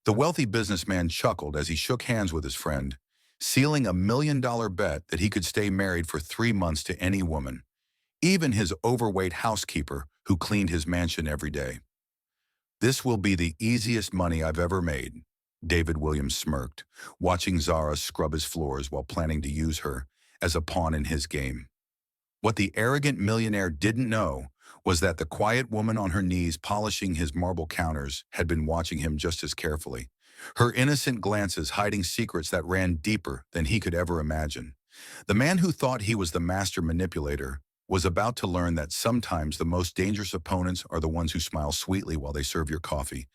The wealthy businessman chuckled as he shook hands with his friend, sealing $1 million bet that he could stay married for 3 months to any woman, even his overweight housekeeper who cleaned his mansion every day. "This will be the easiest money I've ever made," David Williams smirked, watching Zara scrub his floors while planning to use her as a pawn in his game. What the arrogant millionaire didn't know was that the quiet woman on her knees polishing his marble counters had been watching him just as carefully, her innocent glances hiding secrets that ran deeper than he could ever imagine. The man who thought he was the master manipulator was about to learn that sometimes the most dangerous opponents are the ones who smile sweetly while they serve your coffee,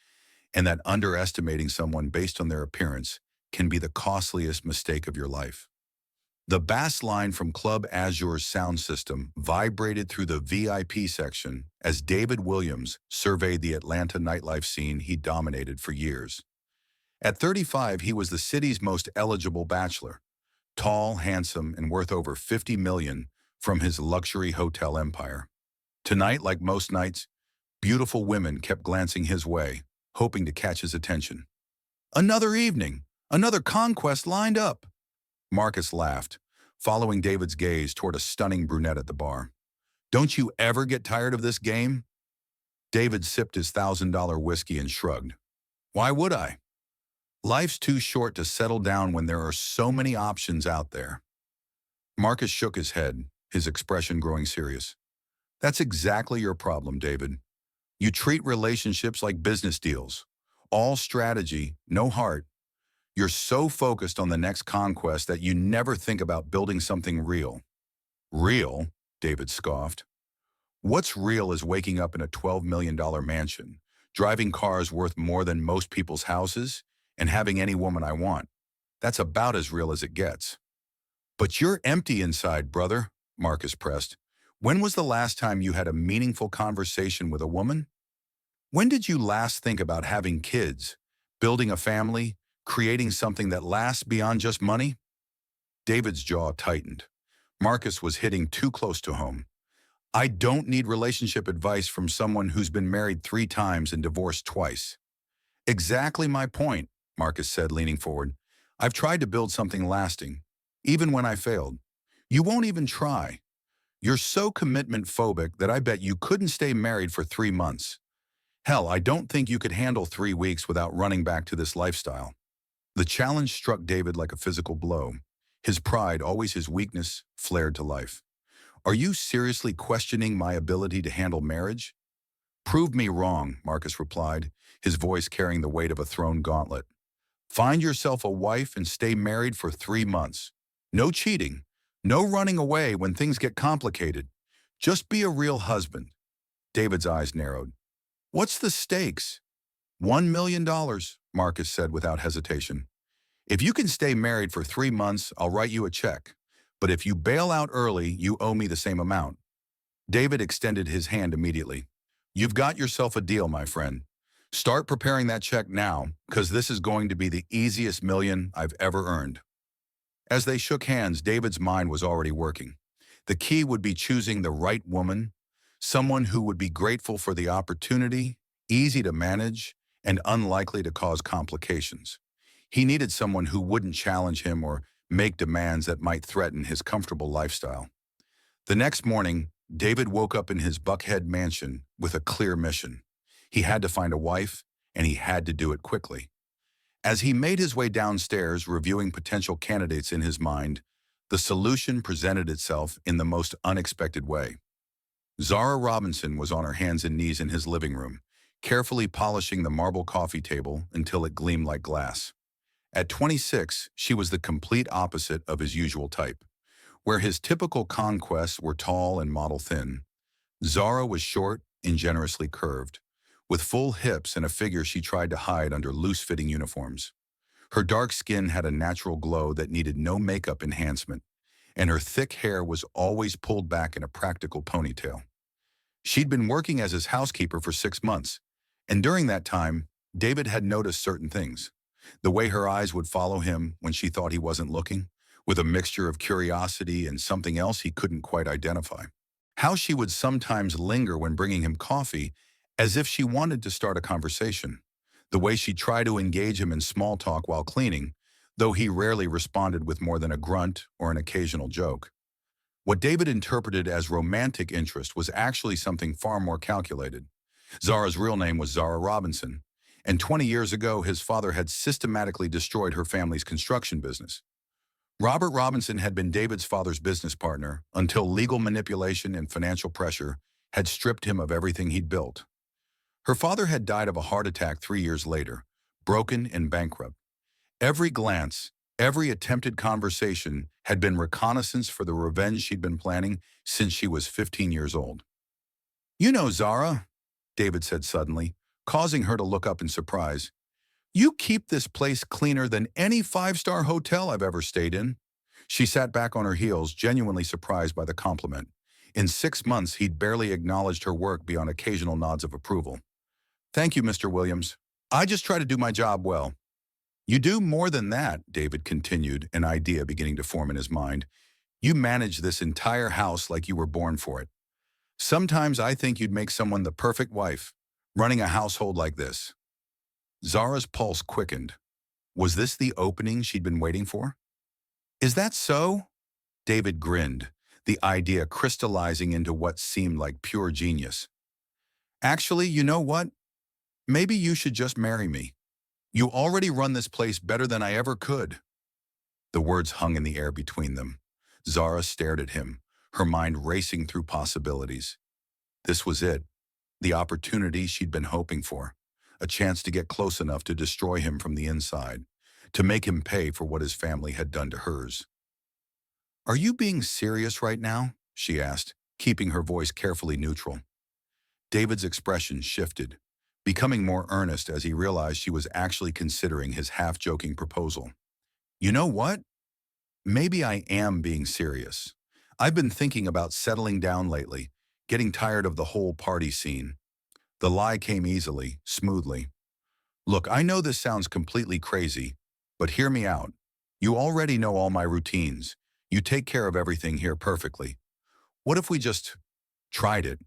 and that underestimating someone based on their appearance can be the costliest mistake of your life. The bass line from Club Azure's sound system vibrated through the VIP section as David Williams surveyed the Atlanta nightlife scene he dominated for years. At 35, he was the city's most eligible bachelor, tall, handsome, and worth over $50 million from his luxury hotel empire. Tonight, like most nights, beautiful women kept glancing his way, hoping to catch his attention. "Another evening, another conquest lined up," Marcus laughed, following David's gaze toward a stunning brunette at the bar. "Don't you ever get tired of this game?" David sipped his $1,000 whiskey and shrugged. "Why would I? Life's too short to settle down when there are so many options out there." Marcus shook his head, his expression growing serious. "That's exactly your problem, David. You treat relationships like business deals. All strategy, no heart. You're so focused on the next conquest that you never think about building something real." "Real?" David scoffed. "What's real is waking up in a $12 million mansion, driving cars worth more than most people's houses, and having any woman I want. That's about as real as it gets." "But you're empty inside, brother," Marcus pressed. "When was the last time you had a meaningful conversation with a woman? When did you last think about having kids, building a family, creating something that lasts beyond just money?" David's jaw tightened. Marcus was hitting too close to home. "I don't need relationship advice from someone who's been married 3 times and divorced twice." "Exactly my point," Marcus said, leaning forward. "I've tried to build something lasting, even when I failed. You won't even try. You're so commitment phobic that I bet you couldn't stay married for 3 months. Hell, I don't think you could handle 3 weeks without running back to this lifestyle." The challenge struck David like a physical blow. His pride, always his weakness, flared to life. "Are you seriously questioning my ability to handle marriage?" "Prove me wrong," Marcus replied, his voice carrying the weight of a thrown gauntlet. "Find yourself a wife and stay married for 3 months. No cheating, no running away when things get complicated. Just be a real husband." David's eyes narrowed. "What's the stakes?" $1 million, Marcus said without hesitation. "If you can stay married for 3 months, I'll write you a check. But if you bail out early, you owe me the same amount." David extended his hand immediately. "You've got yourself a deal, my friend. Start preparing that check now, because this is going to be the easiest million I've ever earned." As they shook hands, David's mind was already working. The key would be choosing the right woman, someone who would be grateful for the opportunity, easy to manage, and unlikely to cause complications. He needed someone who wouldn't challenge him or make demands that might threaten his comfortable lifestyle. The next morning, David woke up in his Buckhead mansion with a clear mission. He had to find a wife, and he had to do it quickly. As he made his way downstairs, reviewing potential candidates in his mind, the solution presented itself in the most unexpected way. Zara Robinson was on her hands and knees in his living room, carefully polishing the marble coffee table until it gleamed like glass. At 26, she was the complete opposite of his usual type. Where his typical conquests were tall and model thin, Zara was short and generously curved, with full hips and a figure she tried to hide under loose-fitting uniforms. Her dark skin had a natural glow that needed no makeup enhancement, and her thick hair was always pulled back in a practical ponytail. She'd been working as his housekeeper for 6 months, and during that time, David had noticed certain things. The way her eyes would follow him when she thought he wasn't looking, with a mixture of curiosity and something else he couldn't quite identify. How she would sometimes linger when bringing him coffee, as if she wanted to start a conversation. The way she'd try to engage him in small talk while cleaning, though he rarely responded with more than a grunt or an occasional joke. What David interpreted as romantic interest was actually something far more calculated. Zara's real name was Zara Robinson, and 20 years ago his father had systematically destroyed her family's construction business. Robert Robinson had been David's father's business partner until legal manipulation and financial pressure had stripped him of everything he'd built. Her father had died of a heart attack 3 years later, broken and bankrupt. Every glance, every attempted conversation had been reconnaissance for the revenge she'd been planning since she was 15 years old. "You know, Zara," David said suddenly, causing her to look up in surprise, "you keep this place cleaner than any five-star hotel I've ever stayed in." She sat back on her heels, genuinely surprised by the compliment. In 6 months, he'd barely acknowledged her work beyond occasional nods of approval. "Thank you, Mr. Williams. I just try to do my job well." "You do more than that," David continued, an idea beginning to form in his mind. "You manage this entire house like you were born for it. Sometimes I think you'd make someone the perfect wife, running a household like this." Zara's pulse quickened. Was this the opening she'd been waiting for? "Is that so?" David grinned, the idea crystallizing into what seemed like pure genius. "Actually, you know what? Maybe you should just marry me. You already run this place better than I ever could." The words hung in the air between them. Zara stared at him, her mind racing through possibilities. This was it, the opportunity she'd been hoping for, a chance to get close enough to destroy him from the inside, to make him pay for what his family had done to hers. "Are you being serious right now?" she asked, keeping her voice carefully neutral. David's expression shifted, becoming more earnest as he realized she was actually considering his half-joking proposal. "You know what? Maybe I am being serious. I've been thinking about settling down lately, getting tired of the whole party scene." The lie came easily, smoothly. "Look, I know this sounds completely crazy, but hear me out. You already know all my routines. You take care of everything here perfectly. What if we just tried it?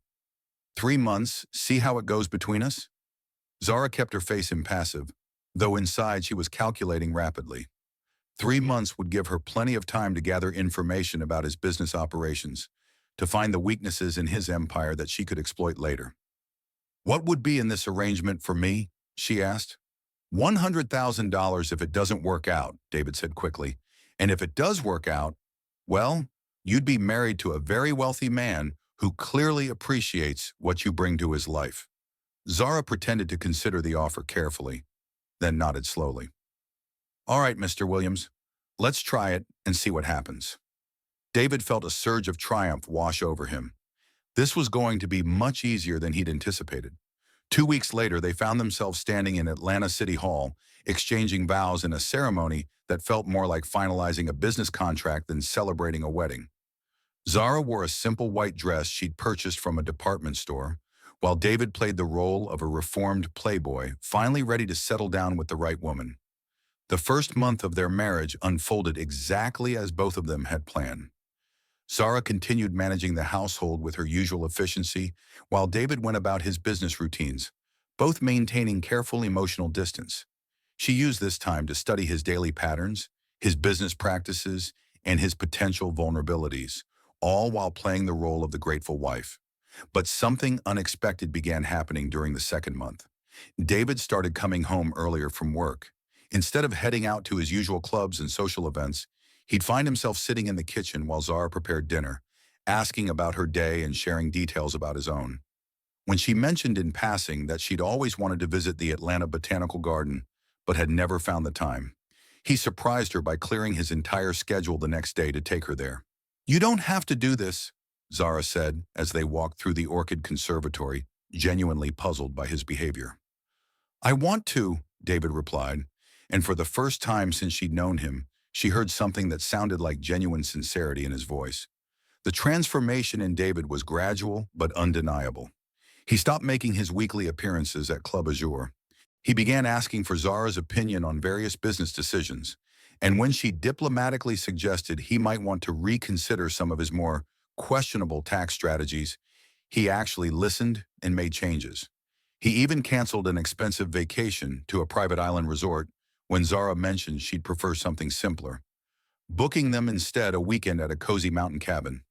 3 months, see how it goes between us?" Zara kept her face impassive, though inside she was calculating rapidly. 3 months would give her plenty of time to gather information about his business operations, to find the weaknesses in his empire that she could exploit later. "What would be in this arrangement for me?" she asked. $100,000 if it doesn't work out," David said quickly. "And if it does work out, well, you'd be married to a very wealthy man who clearly appreciates what you bring to his life." Zara pretended to consider the offer carefully, then nodded slowly. "All right, Mr. Williams, let's try it and see what happens." David felt a surge of triumph wash over him. This was going to be much easier than he'd anticipated. 2 weeks later, they found themselves standing in Atlanta City Hall, exchanging vows in a ceremony that felt more like finalizing a business contract than celebrating a wedding. Zara wore a simple white dress she'd purchased from a department store, while David played the role of a reformed playboy, finally ready to settle down with the right woman. The first month of their marriage unfolded exactly as both of them had planned. Zara continued managing the household with her usual efficiency, while David went about his business routines, both maintaining careful emotional distance. She used this time to study his daily patterns, his business practices, and his potential vulnerabilities, all while playing the role of the grateful wife. But something unexpected began happening during the second month. David started coming home earlier from work. Instead of heading out to his usual clubs and social events, he'd find himself sitting in the kitchen while Zara prepared dinner, asking about her day and sharing details about his own. When she mentioned in passing that she'd always wanted to visit the Atlanta Botanical Garden, but had never found the time, he surprised her by clearing his entire schedule the next day to take her there. "You don't have to do this," Zara said as they walked through the orchid conservatory, genuinely puzzled by his behavior. "I want to," David replied, and for the first time since she'd known him, she heard something that sounded like genuine sincerity in his voice. The transformation in David was gradual but undeniable. He stopped making his weekly appearances at Club Azure. He began asking for Zara's opinion on various business decisions, and when she diplomatically suggested he might want to reconsider some of his more questionable tax strategies, he actually listened and made changes. He even canceled an expensive vacation to a private island resort when Zara mentioned she'd prefer something simpler, booking them instead a weekend at a cozy mountain cabin.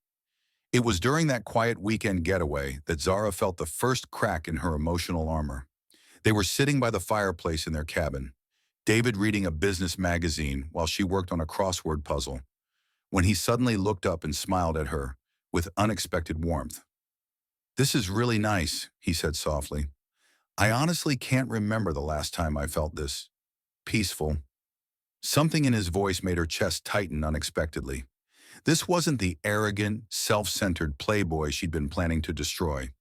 It was during that quiet weekend getaway that Zara felt the first crack in her emotional armor. They were sitting by the fireplace in their cabin, David reading a business magazine while she worked on a crossword puzzle, when he suddenly looked up and smiled at her with unexpected warmth. "This is really nice," he said softly. "I honestly can't remember the last time I felt this peaceful." Something in his voice made her chest tighten unexpectedly. This wasn't the arrogant, self-centered playboy she'd been planning to destroy.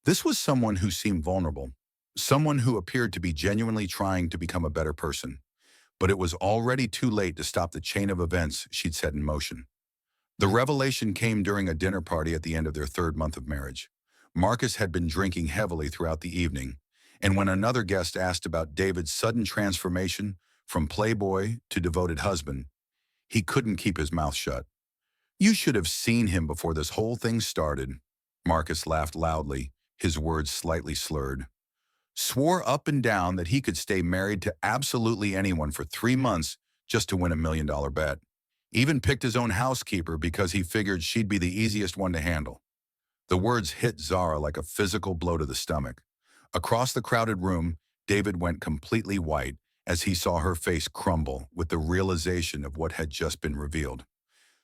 This was someone who seemed vulnerable, someone who appeared to be genuinely trying to become a better person. But it was already too late to stop the chain of events she'd set in motion. The revelation came during a dinner party at the end of their third month of marriage. Marcus had been drinking heavily throughout the evening, and when another guest asked about David's sudden transformation from playboy to devoted husband, he couldn't keep his mouth shut. "You should have seen him before this whole thing started." Marcus laughed loudly, his words slightly slurred. "Swore up and down that he could stay married to absolutely anyone for 3 months just to win $1 million bet. Even picked his own housekeeper because he figured she'd be the easiest one to handle." The words hit Zara like a physical blow to the stomach. Across the crowded room, David went completely white as he saw her face crumble with the realization of what had just been revealed.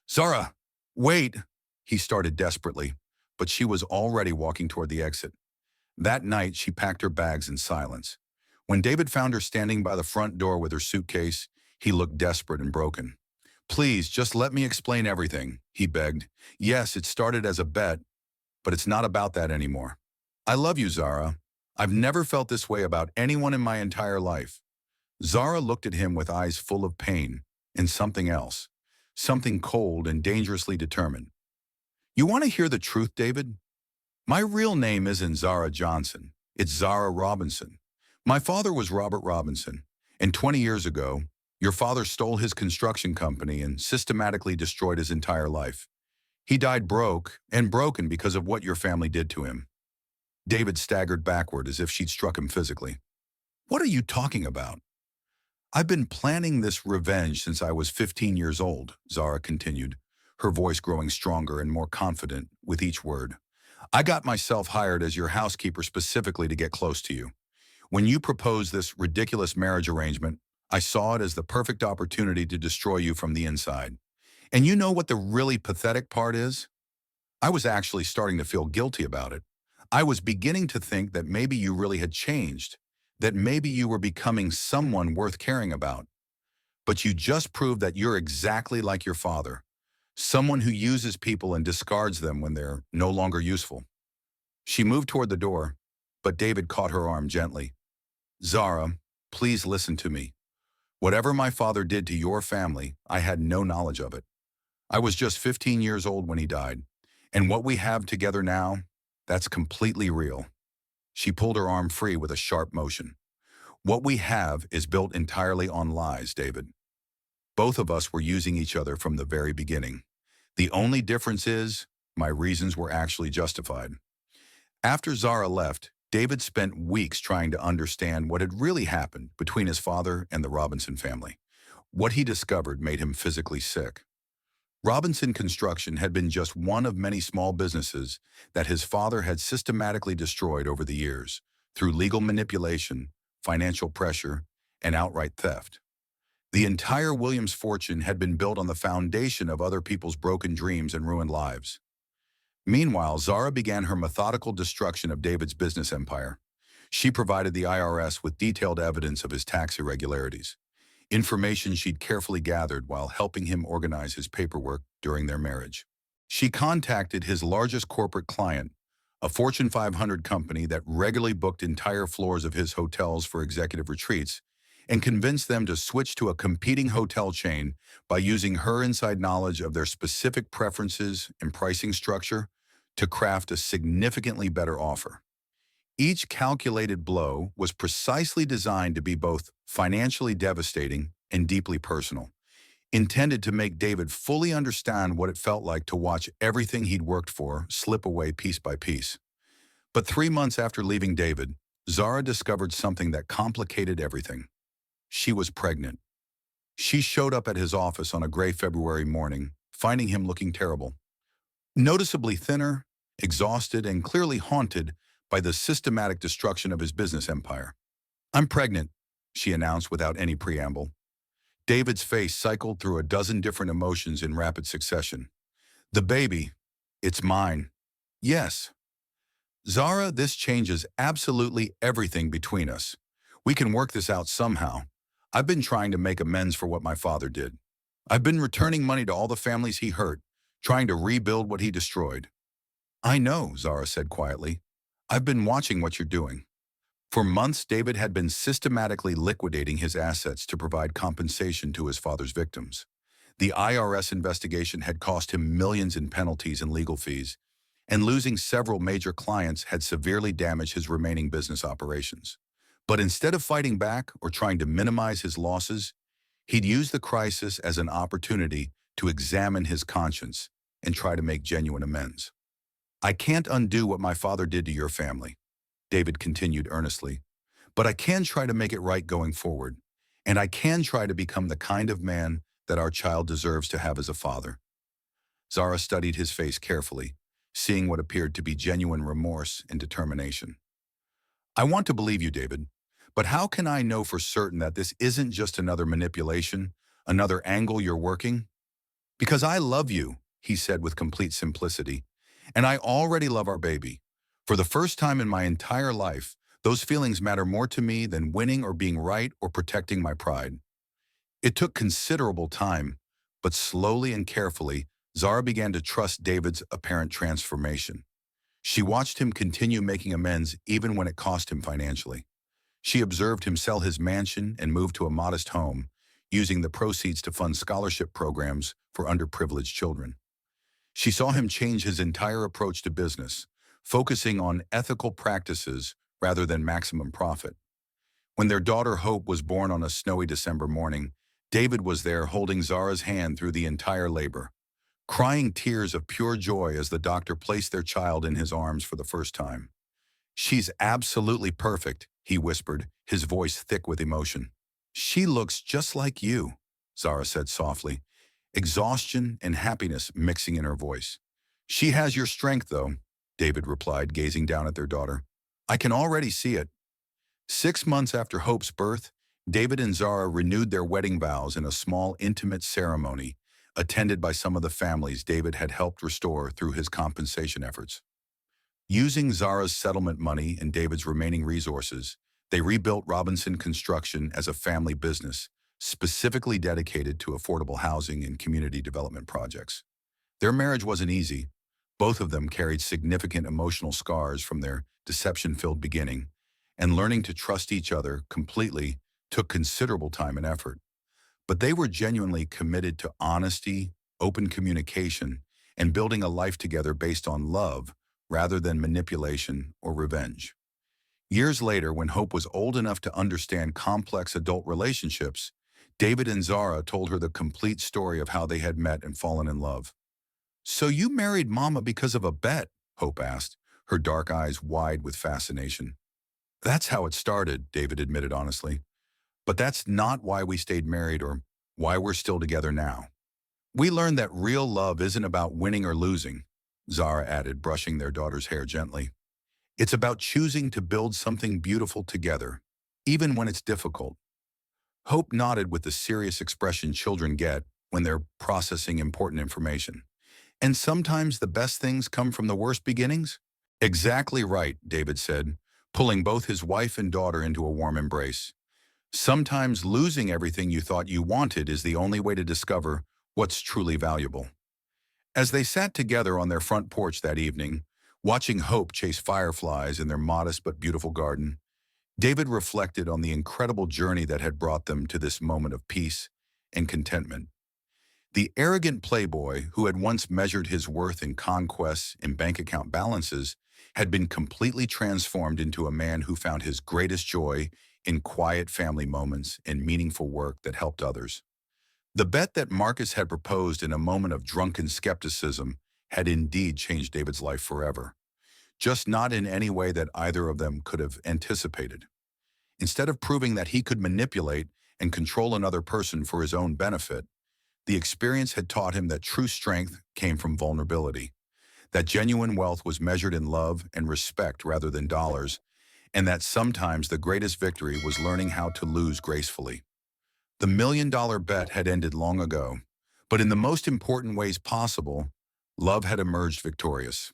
"Zara, wait!" he started desperately, but she was already walking toward the exit. That night, she packed her bags in silence. When David found her standing by the front door with her suitcase, he looked desperate and broken. "Please, just let me explain everything," he begged. "Yes, it started as a bet, but it's not about that anymore. I love you, Zara. I've never felt this way about anyone in my entire life." Zara looked at him with eyes full of pain and something else, something cold and dangerously determined. "You want to hear the truth, David? My real name isn't Zara Johnson. It's Zara Robinson. My father was Robert Robinson, and 20 years ago, your father stole his construction company and systematically destroyed his entire life. He died broke and broken because of what your family did to him." David staggered backward as if she'd struck him physically. "What are you talking about?" "I've been planning this revenge since I was 15 years old," Zara continued, her voice growing stronger and more confident with each word. "I got myself hired as your housekeeper specifically to get close to you. When you proposed this ridiculous marriage arrangement, I saw it as the perfect opportunity to destroy you from the inside. And you know what the really pathetic part is? I was actually starting to feel guilty about it. I was beginning to think that maybe you really had changed, that maybe you were becoming someone worth caring about. But you just proved that you're exactly like your father, someone who uses people and discards them when they're no longer useful." She moved toward the door, but David caught her arm gently. "Zara, please listen to me. Whatever my father did to your family, I had no knowledge of it. I was just 15 years old when he died, and what we have together now, that's completely real." She pulled her arm free with a sharp motion. "What we have is built entirely on lies, David. Both of us were using each other from the very beginning. The only difference is, my reasons were actually justified." After Zara left, David spent weeks trying to understand what had really happened between his father and the Robinson family. What he discovered made him physically sick. Robinson Construction had been just one of many small businesses that his father had systematically destroyed over the years through legal manipulation, financial pressure, and outright theft. The entire Williams fortune had been built on the foundation of other people's broken dreams and ruined lives. Meanwhile, Zara began her methodical destruction of David's business empire. She provided the IRS with detailed evidence of his tax irregularities, information she'd carefully gathered while helping him organize his paperwork during their marriage. She contacted his largest corporate client, a Fortune 500 company that regularly booked entire floors of his hotels for executive retreats, and convinced them to switch to a competing hotel chain by using her inside knowledge of their specific preferences and pricing structure to craft a significantly better offer. Each calculated blow was precisely designed to be both financially devastating and deeply personal, intended to make David fully understand what it felt like to watch everything he'd worked for slip away piece by piece. But 3 months after leaving David, Zara discovered something that complicated everything. She was pregnant. She showed up at his office on a gray February morning, finding him looking terrible. Noticeably thinner, exhausted, and clearly haunted by the systematic destruction of his business empire. "I'm pregnant," she announced without any preamble. David's face cycled through a dozen different emotions in rapid succession. "The baby, it's mine." "Yes." "Zara, this changes absolutely everything between us. We can work this out somehow. I've been trying to make amends for what my father did. I've been returning money to all the families he hurt, trying to rebuild what he destroyed." "I know," Zara said quietly. "I've been watching what you're doing." For months, David had been systematically liquidating his assets to provide compensation to his father's victims. The IRS investigation had cost him millions in penalties and legal fees, and losing several major clients had severely damaged his remaining business operations. But instead of fighting back or trying to minimize his losses, he'd used the crisis as an opportunity to examine his conscience and try to make genuine amends. "I can't undo what my father did to your family," David continued earnestly, "but I can try to make it right going forward, and I can try to become the kind of man that our child deserves to have as a father." Zara studied his face carefully, seeing what appeared to be genuine remorse and determination. "I want to believe you, David, but how can I know for certain that this isn't just another manipulation, another angle you're working?" "Because I love you," he said with complete simplicity, "and I already love our baby. For the first time in my entire life, those feelings matter more to me than winning or being right or protecting my pride." It took considerable time, but slowly and carefully, Zara began to trust David's apparent transformation. She watched him continue making amends even when it cost him financially. She observed him sell his mansion and move to a modest home, using the proceeds to fund scholarship programs for underprivileged children. She saw him change his entire approach to business, focusing on ethical practices rather than maximum profit. When their daughter Hope was born on a snowy December morning, David was there holding Zara's hand through the entire labor, crying tears of pure joy as the doctor placed their child in his arms for the first time. "She's absolutely perfect," he whispered, his voice thick with emotion. "She looks just like you," Zara said softly, exhaustion and happiness mixing in her voice. "She has your strength, though," David replied, gazing down at their daughter. "I can already see it." 6 months after Hope's birth, David and Zara renewed their wedding vows in a small, intimate ceremony, attended by some of the families David had helped restore through his compensation efforts. Using Zara's settlement money and David's remaining resources, they rebuilt Robinson Construction as a family business, specifically dedicated to affordable housing and community development projects. Their marriage wasn't easy. Both of them carried significant emotional scars from their deception-filled beginning, and learning to trust each other completely took considerable time and effort. But they were genuinely committed to honesty, open communication, and building a life together based on love rather than manipulation or revenge. Years later, when Hope was old enough to understand complex adult relationships, David and Zara told her the complete story of how they had met and fallen in love. "So you married Mama because of a bet?" Hope asked, her dark eyes wide with fascination. "That's how it started," David admitted honestly. "But that's not why we stayed married or why we're still together now. We learned that real love isn't about winning or losing," Zara added, brushing their daughter's hair gently. "It's about choosing to build something beautiful together, even when it's difficult." Hope nodded with the serious expression children get when they're processing important information. "And sometimes the best things come from the worst beginnings?" "Exactly right," David said, pulling both his wife and daughter into a warm embrace. "Sometimes losing everything you thought you wanted is the only way to discover what's truly valuable." As they sat together on their front porch that evening, watching Hope chase fireflies in their modest but beautiful garden, David reflected on the incredible journey that had brought them to this moment of peace and contentment. The arrogant playboy who had once measured his worth in conquests and bank account balances had been completely transformed into a man who found his greatest joy in quiet family moments and meaningful work that helped others. The bet that Marcus had proposed in a moment of drunken skepticism had indeed changed David's life forever. just not in any way that either of them could have anticipated. Instead of proving that he could manipulate and control another person for his own benefit, the experience had taught him that true strength came from vulnerability, that genuine wealth was measured in love and respect rather than dollars, and that sometimes the greatest victory was learning how to lose gracefully. The million-dollar bet had ended long ago, but in the most important ways possible, love had emerged victorious.